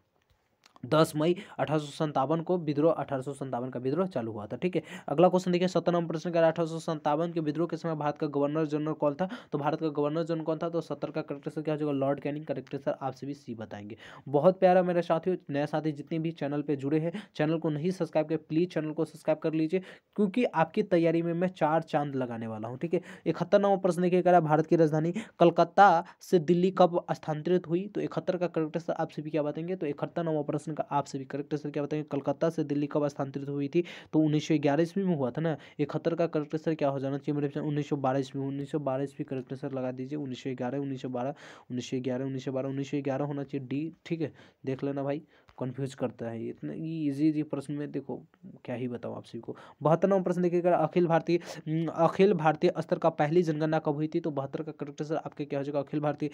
10 मई 1857 को विद्रोह, 1857 का विद्रोह चालू हुआ था। ठीक है, अगला क्वेश्चन देखिए, 70 नंबर प्रश्न का 1857 के विद्रोह के समय भारत का गवर्नर जनरल कौन था? तो भारत का गवर्नर जनरल कौन था? तो 70 का करेक्ट आंसर क्या हो जाएगा? Lord Canning. करेक्ट आंसर आप सभी सी बताएंगे। बहुत प्यारा मेरे साथियों, नए साथी जितने भी चैनल पे जुड़े हैं, चैनल को नहीं सब्सक्राइब किया प्लीज चैनल को सब्सक्राइब कर लीजिए, क्योंकि आपकी तैयारी में मैं 4 चांद लगाने वाला हूँ। ठीक है, 71 नंबर प्रश्न देखिए, कह रहा है भारत की राजधानी कलकत्ता से दिल्ली कब स्थानांतरित हुई? तो 71 का करेक्ट आंसर आप सभी क्या बताएंगे? तो 71 नंबर प्रश्न का आप सभी करेक्ट आंसर क्या बताएंगे? कलकत्ता से दिल्ली कब स्थानांतरित हुई थी? तो 1911 ईस्वी में हुआ था ना। 71 का करेक्ट आंसर क्या हो जाना चाहिए मेरे? 1912 ईस्वी। 1912 ईस्वी करेक्ट आंसर लगा दीजिए। 1911, 1912, 1911, 1912, 1911 होना चाहिए डी। ठीक है, देख लेना भाई, कंफ्यूज करता है इतना इजी प्रश्न में, देखो क्या ही बताओ आप सभी को। 72 नंबर प्रश्न देखिएगा, अखिल भारतीय स्तर का पहली जनगणना कब हुई थी? तो 72 का करेक्ट आंसर आपके क्या हो जाएगा? अखिल भारतीय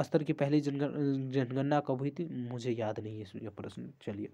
स्तर की पहली जनगणना कब हुई थी? मुझे याद नहीं है ये प्रश्न। चलिए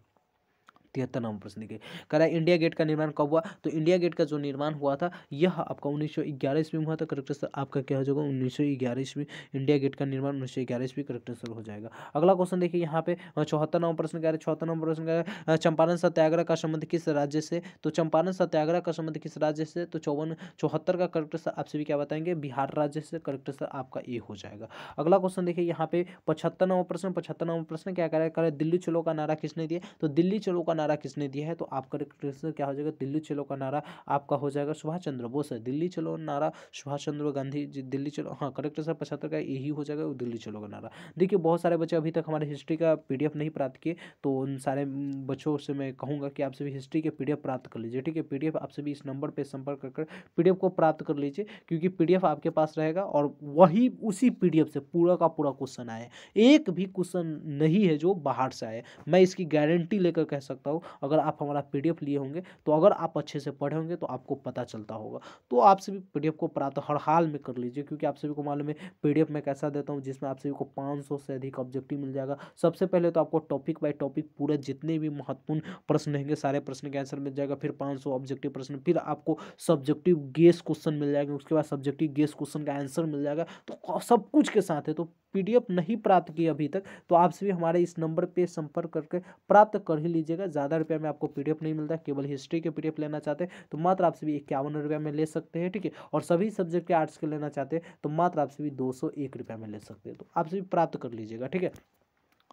73 नंबर प्रश्न देखिए, कह रहा है इंडिया गेट का निर्माण कब हुआ? तो इंडिया गेट का जो निर्माण हुआ था यह आपका 1911 ईस्वी में हुआ था। करेक्ट आंसर आपका क्या हो जाएगा? 1911 ईस्वी। इंडिया गेट का निर्माण 1911 ईस्वी करेक्ट आंसर हो जाएगा। अगला क्वेश्चन देखिए, यहाँ पे 74 नंबर प्रश्न कह रहे हैं, 74 नंबर प्रश्न कह रहे हैं चंपारण सत्याग्रह का संबंध किस राज्य से? तो चंपारण सत्याग्रह का संबंध किस राज्य से? तो 74 का करेक्ट आंसर आप सभी क्या बताएंगे? बिहार राज्य से। करेक्ट आंसर आपका ए हो जाएगा। अगला क्वेश्चन देखिए, यहाँ पे 75 नंबर प्रश्न, 75 नंबर प्रश्न क्या कह रहा है? दिल्ली चलो का नारा किसने दिया? तो दिल्ली चलो का नारा किसने दिया है? तो आपका करेक्ट आंसर क्या हो जाएगा? दिल्ली चलो का नारा आपका हो जाएगा सुभाष चंद्र बोस है। दिल्ली चलो नारा सुभाष चंद्र गांधी जी, दिल्ली चलो, हाँ करेक्ट आंसर 75 का यही हो जाएगा, दिल्ली चलो का नारा। देखिए बहुत सारे बच्चे अभी तक हमारे हिस्ट्री का पीडीएफ नहीं प्राप्त किए, तो उन सारे बच्चों से मैं कहूँगा कि आप सभी हिस्ट्री के पीडीएफ प्राप्त कर लीजिए। ठीक है, पीडीएफ आप सभी इस नंबर पर संपर्क कर पीडीएफ को प्राप्त कर लीजिए, क्योंकि पीडीएफ आपके पास रहेगा और वही उसी पीडीएफ से पूरा का पूरा क्वेश्चन आए, एक भी क्वेश्चन नहीं है जो बाहर से आए। मैं इसकी गारंटी लेकर कह सकता हूँ, अगर आप हमारा पीडीएफ लिए होंगे तो अगर आप अच्छे से पढ़े होंगे तो आपको पता चलता होगा। तो आप सभी पीडीएफ को प्राप्त हर हाल में कर लीजिए, क्योंकि आप सभी को मालूम है पीडीएफ में कैसा देता हूँ, जिसमें आप सभी को 500 से अधिक ऑब्जेक्टिव मिल जाएगा। सबसे पहले तो आपको टॉपिक बाय टॉपिक पूरे जितने भी महत्वपूर्ण प्रश्न रहेंगे सारे प्रश्न के आंसर मिल जाएगा, फिर 500 ऑब्जेक्टिव प्रश्न, फिर आपको सब्जेक्टिव गेस क्वेश्चन मिल जाएंगे, उसके बाद सब्जेक्टिव गेस क्वेश्चन का आंसर मिल जाएगा। तो सब कुछ के साथ है। तो पीडीएफ नहीं प्राप्त की अभी तक तो आप सभी हमारे इस नंबर पे संपर्क करके प्राप्त कर ही लीजिएगा। ज़्यादा रुपये में आपको पीडीएफ नहीं मिलता, केवल हिस्ट्री के पीडीएफ लेना चाहते हैं तो मात्र आप सभी 51 रुपये में ले सकते हैं। ठीक है, और सभी सब्जेक्ट के आर्ट्स के लेना चाहते हैं तो मात्र आप सभी 201 रुपये में ले सकते हैं। तो आप सभी प्राप्त कर लीजिएगा। ठीक है,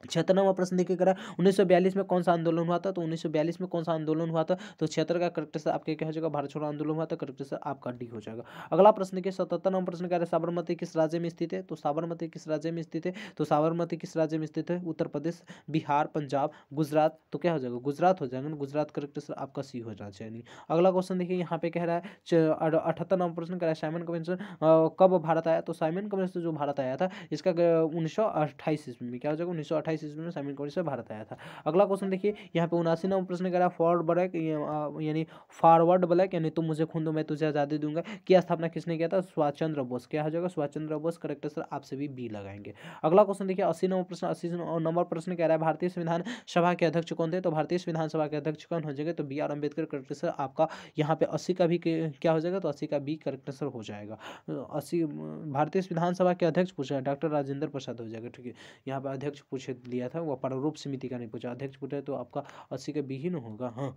76वां प्रश्न देखिए, करा 1942 में कौन सा आंदोलन हुआ था? तो 1942 में कौन सा आंदोलन हुआ था? तो 76 का करेक्ट आंसर आपके क्या हो जाएगा? भारत छोड़ो आंदोलन हुआ था। करेक्ट आंसर आपका डी हो जाएगा। अगला प्रश्न देखिए, 77 नंबर प्रश्न कह रहा है साबरमती किस राज्य में स्थित है? तो साबरमती किस राज्य में स्थित है? तो साबरमती किस राज्य में स्थित है? उत्तर प्रदेश, बिहार, पंजाब, गुजरात। तो क्या हो जाएगा? गुजरात हो जाएगा ना। गुजरात करेक्ट आंसर आपका सी हो जाना चाहिए। अगला क्वेश्चन देखिए, यहाँ पे कह रहा है 78 नंबर प्रश्न कह रहा है साइमन कमीशन कब भारत आया? तो साइमन कमीशन जो भारत आया था इसका 1928 ईस्वी में क्या हो जाएगा? 1928 ईस्वी में साइमन से भारत आया था। अगला क्वेश्चन देखिए, यहाँ पे 79 नंबर प्रश्न कह रहा है फॉरवर्ड ब्लैक यानी तुम मुझे खून दो मैं तुझे आजादी दूंगा की स्थापना किसने किया था? सुभाष चंद्र बोस। क्या हो जाएगा? सुभाष चंद्र बोस। करेक्ट आंसर आप सभी बी लगाएंगे। अगला क्वेश्चन देखिए, 80 नंबर प्रश्न 80 नंबर प्रश्न कह रहा है भारतीय संविधान सभा के अध्यक्ष कौन थे? तो भारतीय संविधान सभा के अध्यक्ष कौन हो जाएगा? तो B R Ambedkar. Correct answer आपका यहाँ पे 80 का भी क्या हो जाएगा? तो 80 का बी करेक्ट आंसर हो जाएगा। 80 भारतीय संविधान सभा के अध्यक्ष पूछा डॉक्टर राजेंद्र प्रसाद हो जाएगा। ठीक है, यहाँ पे अध्यक्ष पूछ लिया था, वो प्रारूप समिति का नहीं पूछा, अध्यक्ष पूछा तो आपका 80 का बी ही न होगा। हाँ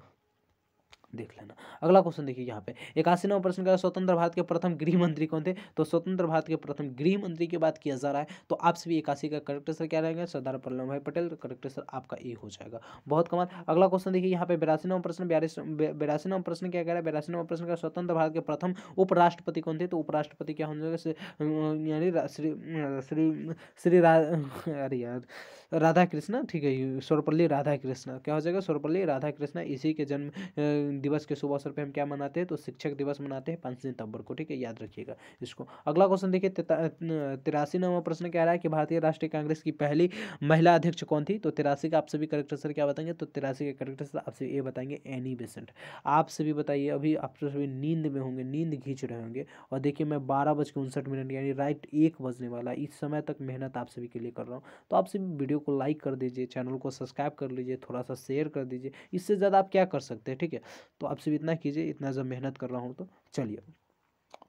देख लेना। अगला क्वेश्चन देखिए, यहाँ पे 81 नंबर प्रश्न का स्वतंत्र भारत के प्रथम गृह मंत्री कौन थे? तो स्वतंत्र भारत के प्रथम गृह मंत्री की बात किया जा रहा है तो आप सभी 81 का करेक्ट आंसर क्या रहेगा? सरदार वल्लभ भाई पटेल। करेक्ट आंसर आपका ए हो जाएगा। बहुत कमाल। अगला क्वेश्चन देखिए, यहाँ पे 82 नंबर प्रश्न 82 नंबर प्रश्न क्या कह रहा है? 82 नंबर प्रश्न का स्वतंत्र भारत के प्रथम उपराष्ट्रपति कौन थे? तो उपराष्ट्रपति क्या हो जाएगा? यानी अरे यार राधा कृष्ण, ठीक है, सर्वपल्ली राधा कृष्ण क्या हो जाएगा, सर्वपल्ली राधा कृष्ण। इसी के जन्म दिवस के शुभ अवसर पे हम क्या मनाते हैं, तो शिक्षक दिवस मनाते हैं 5 सितंबर को, ठीक है, याद रखिएगा इसको। अगला क्वेश्चन देखिए, 83वां प्रश्न कह रहा है कि भारतीय राष्ट्रीय कांग्रेस की पहली महिला अध्यक्ष कौन थी। तो 83 का आप सभी करेक्ट आंसर क्या बताएंगे, तो 83 का करेक्ट आंसर आपसे ये बताएंगे एनी बेसेंट। आप सभी बताइए, अभी आप तो सभी नींद में होंगे, नींद खींच रहे होंगे, और देखिए मैं 12:59 यानी राइट 1 बजने वाला, इस समय तक मेहनत आप सभी के लिए कर रहा हूँ। तो आप सभी वीडियो को लाइक कर दीजिए, चैनल को सब्सक्राइब कर लीजिए, थोड़ा सा शेयर कर दीजिए, इससे ज़्यादा आप क्या कर सकते हैं, ठीक है। तो आप सभी इतना कीजिए, इतना जब मेहनत कर रहा हूँ तो चलिए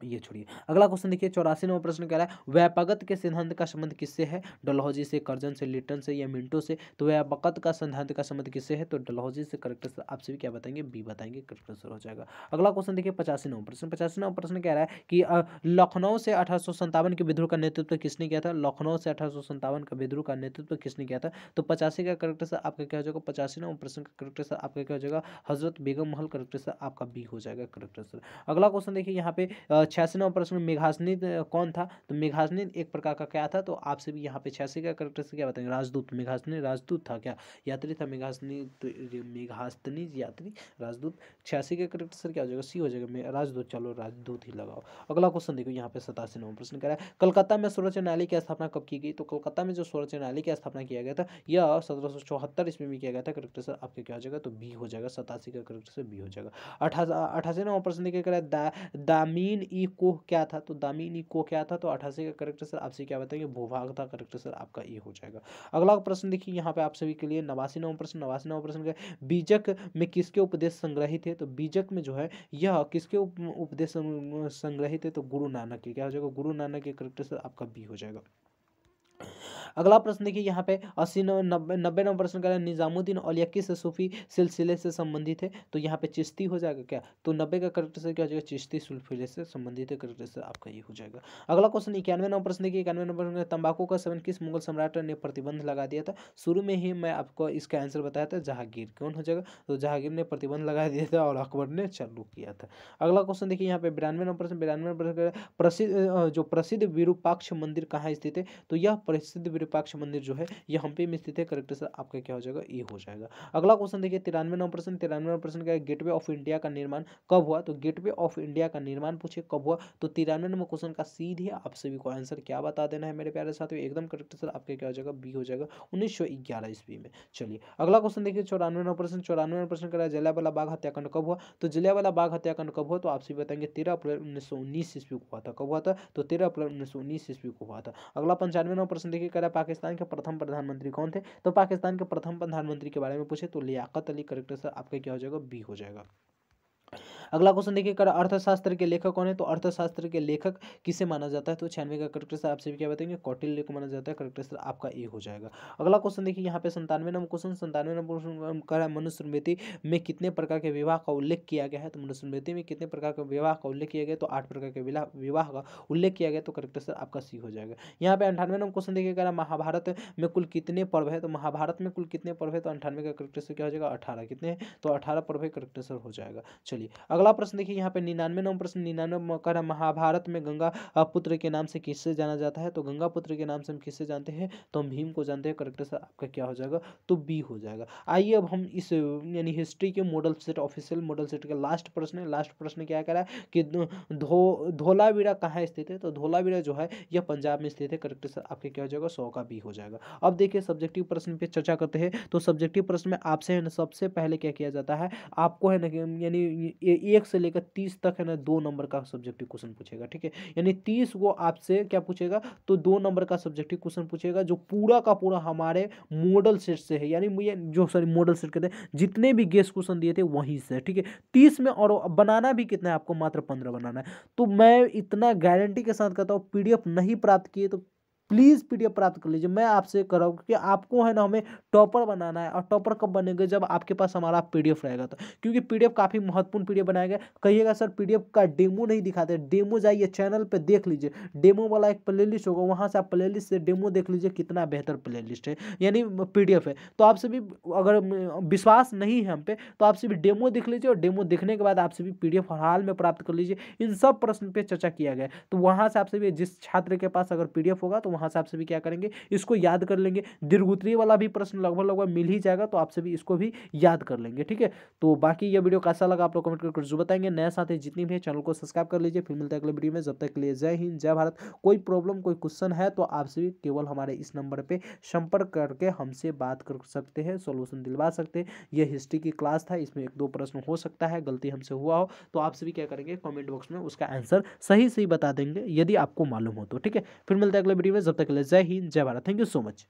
ये छोड़िए। अगला क्वेश्चन देखिए, 84वां प्रश्न कह रहा है व्यापकत के सिद्धांत का संबंध किससे है। डलहौजी से, कर्जन से, लिटन से या मिंटो से। तो व्यापकत का सिद्धांत का संबंध किससे है, तो डलहौजी से। करेक्ट आंसर आप सभी क्या बताएंगे, बी बताएंगे, करेक्ट आंसर हो जाएगा। अगला क्वेश्चन देखिए, 85वां प्रश्न। 85वां प्रश्न कह रहा है कि लखनऊ से 1857 के विद्रोह का नेतृत्व किसने किया था। लखनऊ से 1857 का विद्रोह का नेतृत्व किसने किया था। तो 85 का करेक्ट आंसर आपका क्या हो जाएगा, 85वां प्रश्न का करेक्ट आंसर आपका क्या हो जाएगा, हजरत बेगम महल। करेक्ट आंसर आपका बी हो जाएगा, करेक्ट आंसर। अगला क्वेश्चन देखिए यहाँ पे 86वां प्रश्न, मेघासनित कौन था। तो मेघासनित एक प्रकार का क्या था, तो आपसे भी यहाँ पे 86 का करेक्ट आंसर क्या बताएंगे, राजदूत। मेघासनित राजदूत था क्या, यात्री था मेघासनित, मेघासनित यात्री, राजदूत। 86 का करेक्ट आंसर क्या हो जाएगा, सी हो जाएगा, राजदूत। चलो राजदूत ही लगाओ। अगला क्वेश्चन देखो यहाँ पे 87वां प्रश्न कह रहा है कलकत्ता में सर्वोच्च न्यायालय की स्थापना कब की गई। तो कलकत्ता में जो सर्वोच्च न्यायालय की स्थापना किया गया था, यह 1774 ईस्वी में किया गया था। करेक्ट आंसर आपके क्या हो जाएगा, तो बी हो जाएगा। 87 का करेक्ट आंसर बी हो जाएगा। 88वां प्रश्न देखिए कह रहा है दामीन ई कोह क्या था। तो दामीन ई कोह क्या था, तो 88 का करेक्ट आंसर आपसे क्या बताएंगे, भूभाग था। करेक्ट आंसर आपका ये हो जाएगा। अगला प्रश्न देखिए यहाँ पे आप सभी के लिए 89वां प्रश्न। 89वां प्रश्न का बीजक में किसके उपदेश संग्रहित है। तो बीजक में जो है यह किसके उपदेश संग्रहित है, तो गुरु नानक के। क्या हो जाएगा, गुरु नानक के। करेक्ट आंसर आपका बी हो जाएगा। अगला प्रश्न देखिए यहाँ पे 90वां प्रश्न का निजामुद्दीन औलिया किस सूफी सिलसिले से संबंधित है। तो यहाँ पे चिश्ती हो जाएगा क्या, तो 90 का करेक्ट आंसर क्या हो जाएगा, चिश्ती सिलसिले से संबंधित है। करेक्ट आंसर आपका ये हो जाएगा। अगला क्वेश्चन 91वां प्रश्न देखिए, 91वां प्रश्न, तंबाकू का सेवन किस मुगल सम्राट ने प्रतिबंध लगा दिया था। शुरू में ही मैं आपको इसका आंसर बताया था, जहांगीर। कौन हो जाएगा, तो जहांगीर ने प्रतिबंध लगा दिया था और अकबर ने चालू किया था। अगला क्वेश्चन देखिए यहाँ पे 92वां प्रश्न। 92वां प्रश्न, प्रसिद्ध जो प्रसिद्ध विरूपाक्ष मंदिर कहाँ स्थित है। तो यह प्रसिद्ध विरूपाक्ष मंदिर जो है ये हम्पी में स्थित है। करेक्ट आंसर आपका क्या हो जाएगा, ए हो जाएगा। अगला क्वेश्चन देखिए 93वां प्रश्न। 93वां प्रश्न का गेटवे ऑफ इंडिया का निर्माण कब हुआ। तो गेटवे ऑफ इंडिया का निर्माण पूछे कब हुआ, तो 93वां क्वेश्चन का सीधे आप सभी को आंसर क्या बता देना है मेरे प्यारे साथियों, एकदम करेक्ट आंसर आपके क्या हो जाएगा, बी हो जाएगा, 1911 ईस्वी में। चलिए अगला क्वेश्चन देखिए 94वां प्रश्न। 94वां प्रश्न का जलियांवाला बाग हत्याकांड कब हुआ। तो जलियांवाला बाग हत्याकांड कब हुआ, तो आप सभी बताएंगे 13 अप्रैल 1919 ईस्वी को हुआ था। कब हुआ था, तो 13 अप्रैल 1919 ईस्वी को हुआ था। अगला 95वां प्रश्न देखिए कह रहा है पाकिस्तान के प्रथम प्रधानमंत्री कौन थे। तो पाकिस्तान के प्रथम प्रधानमंत्री के बारे में पूछे तो लियाकत अली। करेक्ट आंसर आपका क्या हो जाएगा, बी हो जाएगा। अगला क्वेश्चन देखिए कर अर्थशास्त्र के लेखक कौन है। तो अर्थशास्त्र के लेखक किसे माना जाता है। तो 96 का करेक्ट आंसर आपसे भी क्या बताएंगे, कौटिल्य को माना जाता है। करेक्ट आंसर आपका ए हो जाएगा। अगला क्वेश्चन देखिए यहाँ पे 97वां क्वेश्चन। 97वां क्वेश्चन कर मनुस्मृति में कितने प्रकार के विवाह का उल्लेख किया गया है। तो मनुस्मृति में कितने प्रकार के विवाह का उल्लेख किया गया, तो 8 प्रकार के विवाह का उल्लेख किया गया। तो करेक्ट आंसर आपका सी हो जाएगा। यहाँ पे 98वां क्वेश्चन देखिए कह रहा महाभारत में कुल कितने पर्व है। तो महाभारत में कुल कितने पर्व है, तो 98 का करेक्ट आंसर क्या हो जाएगा, 18। कितने हैं, तो 18 पर्व है। करेक्ट आंसर हो जाएगा। चलिए अगला प्रश्न देखिए यहाँ पे 99वां प्रश्न। 99 कह रहा महाभारत में गंगा पुत्र के नाम से किससे जाना जाता है। तो गंगा पुत्र के नाम से हम किससे जानते हैं, तो हम भीम को जानते हैं। करेक्ट आंसर आपका क्या हो जाएगा, तो बी हो जाएगा। आइए अब हम इस यानी हिस्ट्री के model set, official model set का लास्ट प्रश्न है। लास्ट प्रश्न क्या कह रहा है कि धोलावीरा कहाँ स्थित है। तो धोलावीरा जो है यह पंजाब में स्थित है। करेक्ट आंसर आपके क्या हो जाएगा, 100 का बी हो जाएगा। अब देखिए सब्जेक्टिव प्रश्न पे चर्चा करते हैं। तो सब्जेक्टिव प्रश्न में आपसे है ना सबसे पहले क्या किया जाता है, आपको है ना यानी 1 से लेकर 30 तक है ना 2 नंबर का सब्जेक्टिव क्वेश्चन पूछेगा। ठीक है, यानी 30 को आपसे क्या पूछेगा, तो 2 नंबर का सब्जेक्टिव क्वेश्चन पूछेगा जो पूरा का पूरा हमारे मॉडल सेट से है। यानी मुझे जो सॉरी मॉडल सेट कहते हैं, जितने भी गेस क्वेश्चन दिए थे वहीं से। ठीक है, 30 में, और बनाना भी कितना है आपको, मात्र 15 बनाना है। तो मैं इतना गारंटी के साथ कहता हूँ, पीडीएफ नहीं प्राप्त किए तो प्लीज़ पीडीएफ प्राप्त कर लीजिए। मैं आपसे कर रहा हूँ क्योंकि आपको है ना हमें टॉपर बनाना है। और टॉपर कब बनेंगे, जब आपके पास हमारा पीडीएफ रहेगा तो, क्योंकि पीडीएफ काफ़ी महत्वपूर्ण पीडीएफ बनाया गया। कहिएगा सर पीडीएफ का डेमो नहीं दिखाते, डेमो जाइए चैनल पे देख लीजिए, डेमो वाला एक प्लेलिस्ट होगा, वहाँ से आप प्लेलिस्ट से डेमो देख लीजिए, कितना बेहतर प्लेलिस्ट है, यानी पीडीएफ है। तो आपसे भी अगर विश्वास नहीं है हम पे, तो आपसे भी डेमो देख लीजिए, और डेमो देखने के बाद आपसे भी पीडीएफ हाल में प्राप्त कर लीजिए। इन सब प्रश्न पे चर्चा किया गया है, तो वहाँ से आपसे भी जिस छात्र के पास अगर पीडीएफ होगा तो वहाँ से आप सभी क्या करेंगे, इसको याद कर लेंगे। दीर्घ वाला भी प्रश्न लगभग लगभग मिल ही जाएगा, तो आप सभी इसको भी याद कर लेंगे। ठीक है, तो बाकी ये वीडियो कैसा लगा आप लोग कमेंट करके जरूर बताएंगे। नए साथी जितनी भी है चैनल को सब्सक्राइब कर लीजिए। फिर मिलता है अगले वीडियो में, जब तक के लिए जय हिंद जय भारत। कोई प्रॉब्लम कोई क्वेश्चन है तो आप सभी केवल हमारे इस नंबर पे संपर्क करके हमसे बात कर सकते हैं, सॉल्यूशन दिलवा सकते हैं। यह हिस्ट्री की क्लास था, इसमें 1-2 प्रश्न हो सकता है गलती हमसे हुआ हो, तो आप सभी क्या करेंगे, कमेंट बॉक्स में उसका आंसर सही सही बता देंगे यदि आपको मालूम हो तो। ठीक है, फिर मिलते हैं अगले वीडियो में, जब तक के लिए जय हिंद जय Bharat. Thank you so much.